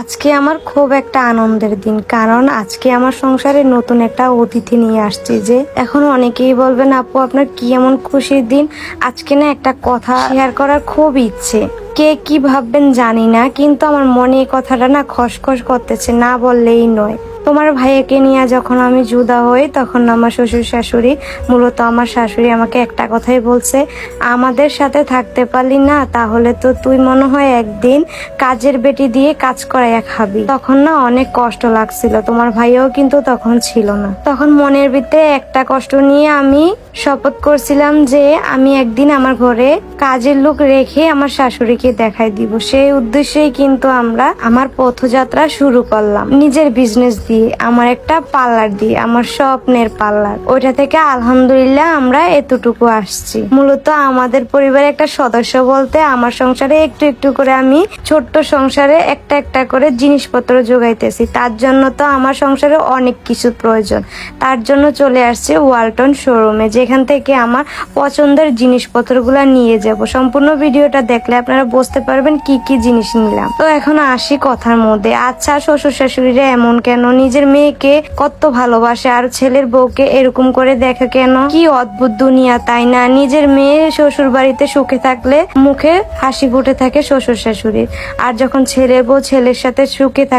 আজকে আমার খুব একটা আনন্দের দিন, কারণ আজকে আমার সংসারে নতুন একটা অতিথি নিয়ে আসছি। যে এখন অনেকেই বলবেন আপু আপনার কি এমন খুশির দিন, আজকে না একটা কথা শেয়ার করার খুব ইচ্ছে। কে কি ভাববেন জানি না, কিন্তু আমার মনে এই কথাটা না খসখস করতেছে, না বললেই নয়। তোমার ভাইয়াকে নিয়ে যখন আমি জুদা হই, তখন আমার শ্বশুর শাশুড়ি, মূলত আমার শাশুড়ি আমাকে একটা কথাই বলছে, আমাদের সাথে থাকতে পারলি না, তাহলে তো তুই মনে হয় একদিন কাজের বেটি দিয়ে কাজ করাইয়া খাবি। তখন না অনেক কষ্ট লাগছিল, তোমার ভাইয়াও কিন্তু তখন ছিল না। তখন মনের ভিতরে একটা কষ্ট নিয়ে আমি শপথ করছিলাম যে আমি একদিন আমার ঘরে কাজের লোক রেখে আমার শাশুড়িকে দেখাই দিব। সেই উদ্দেশ্যেই কিন্তু আমরা আমার পথযাত্রা শুরু করলাম, নিজের বিজনেস দিয়ে, আমার একটা পার্লার দিয়ে, আমার স্বপ্নের পার্লার। ওইটা থেকে আলহামদুলিল্লাহ আমরা এতটুকু আসছি। মূলত আমাদের পরিবারের একটা সদস্য বলতে আমার সংসারে একটু একটু করে আমি ছোট্ট সংসারে একটা একটা করে জিনিসপত্র যোগাইতেছি। তার জন্য তো আমার সংসারে অনেক কিছু প্রয়োজন, তার জন্য চলে আসছে ওয়ালটন শোরুমে, যেখান থেকে আমার পছন্দের জিনিসপত্রগুলো নিয়ে যাব। সম্পূর্ণ ভিডিওটা দেখলে আপনারা বুঝতে পারবেন কি কি জিনিস নিলাম। তো এখন আসি কথার মধ্যে। আচ্ছা, শ্বশুর শাশুড়িরা এমন কেন? নিজের মেয়েকে কত ভালোবাসে, আর ছেলের বউকে এরকম করে দেখে কেন? কি অদ্ভুত দুনিয়া, তাই না? নিজের মেয়ে শ্বশুর বাড়িতে সুখে থাকলে মুখে হাসি ফুটে থাকে শ্বশুর শাশুড়ির, আর যখন ছেলের বউ ছেলের সাথে সুখে থাকে